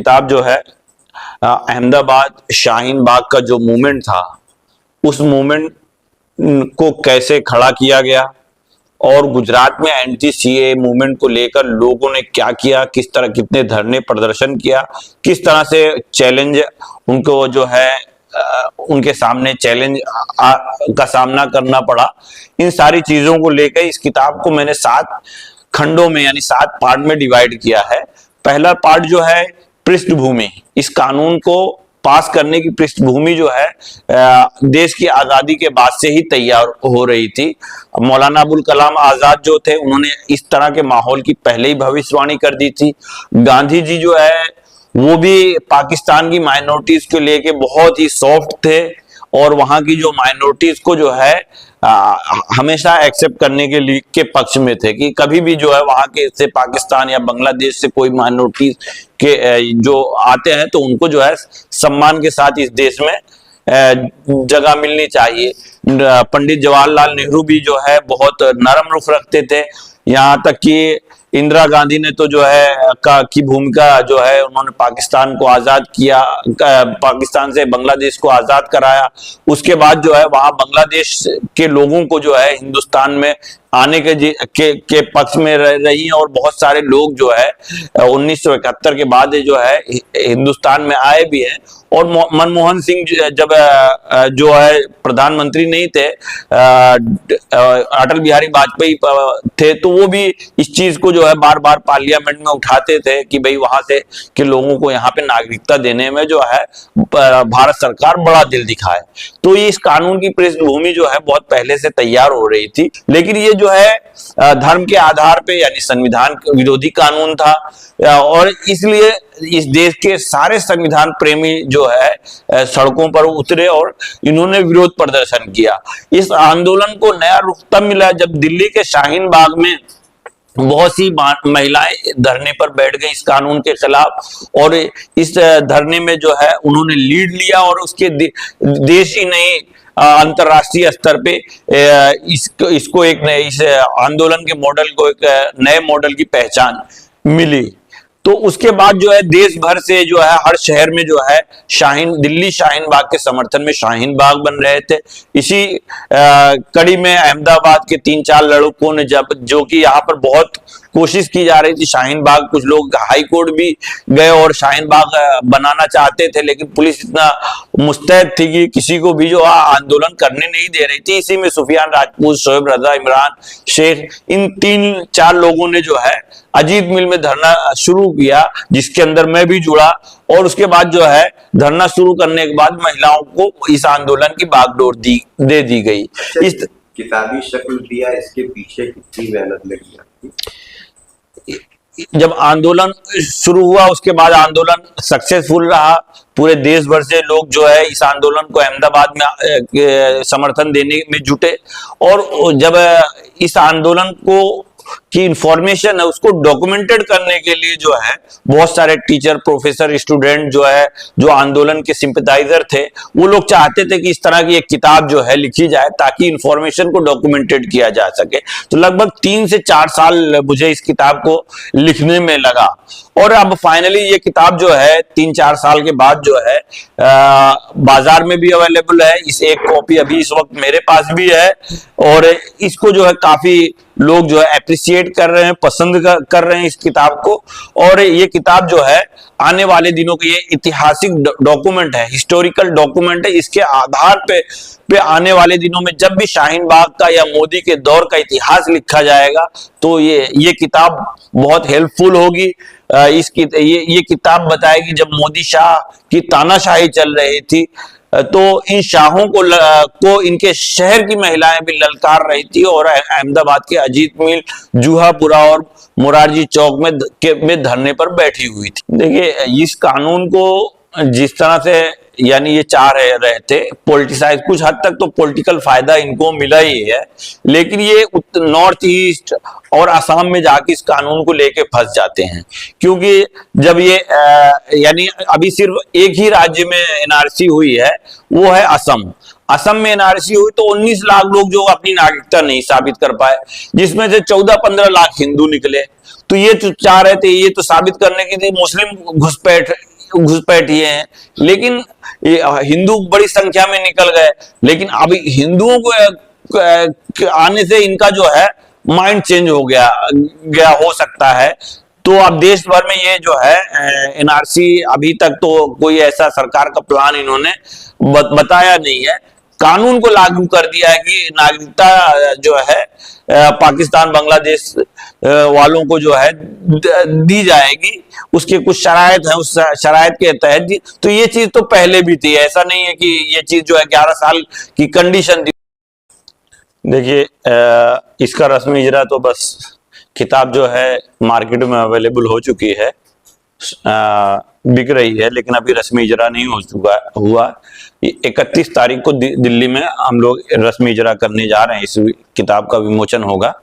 किताब जो है अहमदाबाद शाहीन बाग का जो मूवमेंट था, उस मूवमेंट को कैसे खड़ा किया गया और गुजरात में एंटी सीए मूवमेंट को लेकर लोगों ने क्या किया, किस तरह कितने धरने प्रदर्शन किया, किस तरह से चैलेंज उनको जो है उनके सामने चैलेंज का सामना करना पड़ा। इन सारी चीजों को लेकर इस किताब को मैंने 7 खंडों में यानी 7 पार्ट में डिवाइड किया है। पहला पार्ट जो है पृष्ठभूमि, इस कानून को पास करने की पृष्ठभूमि जो है देश की आजादी के बाद से ही तैयार हो रही थी। मौलाना अबुल कलाम आजाद जो थे, उन्होंने इस तरह के माहौल की पहले ही भविष्यवाणी कर दी थी। गांधी जी जो है वो भी पाकिस्तान की माइनॉरिटीज को लेके बहुत ही सॉफ्ट थे और वहां की जो माइनॉरिटीज को जो है हमेशा एक्सेप्ट करने के पक्ष में थे कि कभी भी जो है वहां के से पाकिस्तान या बांग्लादेश से कोई माइनॉरिटीज के जो आते हैं तो उनको जो है सम्मान के साथ इस देश में जगह मिलनी चाहिए। पंडित जवाहरलाल नेहरू भी जो है बहुत नरम रुख रखते थे, यहाँ तक कि इंदिरा गांधी ने तो जो है की भूमिका जो है उन्होंने पाकिस्तान को आजाद किया, पाकिस्तान से बांग्लादेश को आजाद कराया। उसके बाद जो है वहां बांग्लादेश के लोगों को जो है हिंदुस्तान में आने के पक्ष में रही और बहुत सारे लोग जो है 1971 के बाद जो है हिंदुस्तान में आए भी हैं। और मनमोहन सिंह जब जो है प्रधानमंत्री नहीं थे, अटल बिहारी वाजपेयी थे, तो वो भी इस चीज को जो है बार बार पार्लियामेंट में उठाते थे कि भाई वहां से के लोगों को यहाँ पे नागरिकता देने में जो है भारत सरकार बड़ा दिल दिखाए। तो इस कानून की पृष्ठभूमि जो है बहुत पहले से तैयार हो रही थी, लेकिन ये जो है धर्म के आधार पे यानी संविधान विरोधी कानून था और इसलिए इस देश के सारे संविधान प्रेमी जो है सड़कों पर उतरे और इन्होंने विरोध प्रदर्शन किया। इस आंदोलन को नया रुख तब मिला जब दिल्ली के शाहीन बाग में बहुत सी महिलाएं धरने पर बैठ गई इस कानून के खिलाफ और इस धरने में जो है उन्होंने लीड लिया और उसके देश ही नहीं अंतरराष्ट्रीय स्तर पे इसको एक नए इस आंदोलन के मॉडल को एक नए मॉडल की पहचान मिली। तो उसके बाद जो है देश भर से जो है हर शहर में जो है दिल्ली शाहीन बाग के समर्थन में शाहीन बाग बन रहे थे। इसी कड़ी में अहमदाबाद के 3-4 लड़कों ने जो कि यहाँ पर बहुत कोशिश की जा रही थी शाहीन बाग, कुछ लोग हाई कोर्ट भी गए और शाहीन बाग बनाना चाहते थे, लेकिन पुलिस इतना मुस्तैद थी कि किसी को भी जो आंदोलन करने नहीं दे रही थी। इसी में सुफियान राजपूत, शोएब रजा, इमरान शेख, इन 3-4 लोगों ने जो है अजीत मिल में धरना शुरू किया, जिसके अंदर मैं भी जुड़ा। और उसके बाद जो है धरना शुरू करने के बाद महिलाओं को इस आंदोलन की बागडोर दे दी गई। इस किताबी शक्ल दिया, इसके पीछे कितनी मेहनत लगी आपकी? जब आंदोलन शुरू हुआ उसके बाद आंदोलन सक्सेसफुल रहा, पूरे देश भर से लोग जो है इस आंदोलन को अहमदाबाद में समर्थन देने में जुटे और जब इस आंदोलन को की इंफॉर्मेशन है उसको डॉक्यूमेंटेड करने के लिए जो है बहुत सारे टीचर, प्रोफेसर, स्टूडेंट जो है जो आंदोलन के सिंपैथाइजर थे, वो लोग चाहते थे कि इस तरह की एक किताब जो है लिखी जाए ताकि इंफॉर्मेशन को डॉक्यूमेंटेड किया जा सके। तो लगभग 3 से 4 साल मुझे इस किताब को लिखने में लगा और अब फाइनली ये किताब जो है 3-4 साल के बाद जो है बाजार में भी अवेलेबल है। इस एक कॉपी अभी इस वक्त मेरे पास भी है और इसको जो है काफी लोग जो है अप्रिशिएट कर रहे हैं, पसंद कर रहे हैं इस किताब को। और ये किताब जो है आने वाले दिनों की ये ऐतिहासिक डॉक्यूमेंट है, हिस्टोरिकल डॉक्यूमेंट है। इसके आधार पे आने वाले दिनों में जब भी शाहीन बाग का या मोदी के दौर का इतिहास लिखा जाएगा तो ये किताब बहुत हेल्पफुल होगी। ये किताब बताएगी जब मोदी शाह की तानाशाही चल रही थी तो इन शाहों को इनके शहर की महिलाएं भी ललकार रही थी और अहमदाबाद के अजीत मिल, जूहापुरा और मोरारजी चौक में धरने पर बैठी हुई थी। देखिए इस कानून को जिस तरह से यानी ये चाह रहे थे पॉलिटिसाइज, कुछ हद तक तो पॉलिटिकल फायदा इनको मिला ही है, लेकिन ये नॉर्थ ईस्ट और असम में जाके इस कानून को लेके फंस जाते हैं क्योंकि जब ये यानी अभी सिर्फ एक ही राज्य में एनआरसी हुई है, वो है असम। असम में एनआरसी हुई तो 19 लाख लोग जो अपनी नागरिकता नहीं साबित कर पाए, जिसमें से 14-15 लाख हिंदू निकले। तो ये चाह रहे थे ये तो साबित करने के लिए मुस्लिम घुसपैठ घुसपैठिए हैं, लेकिन ये हिंदू बड़ी संख्या में निकल गए। लेकिन अभी हिंदुओं को आने से इनका जो है माइंड चेंज हो गया हो सकता है। तो अब देश भर में ये जो है एनआरसी, अभी तक तो कोई ऐसा सरकार का प्लान इन्होंने बताया नहीं है। कानून को लागू कर दिया है कि नागरिकता जो है पाकिस्तान बांग्लादेश वालों को जो है दी जाएगी, उसके कुछ शराइत है, उस शराइत के तहत। तो ये चीज तो पहले भी थी, ऐसा नहीं है कि ये चीज जो है 11 साल की कंडीशन थी। देखिए इसका रस्मी इजरा तो बस किताब जो है मार्केट में अवेलेबल हो चुकी है, बिक रही है, लेकिन अभी रस्मी इजरा नहीं हुआ। 31 तारीख को दिल्ली में हम लोग रस्मी इजरा करने जा रहे हैं, इस किताब का विमोचन होगा।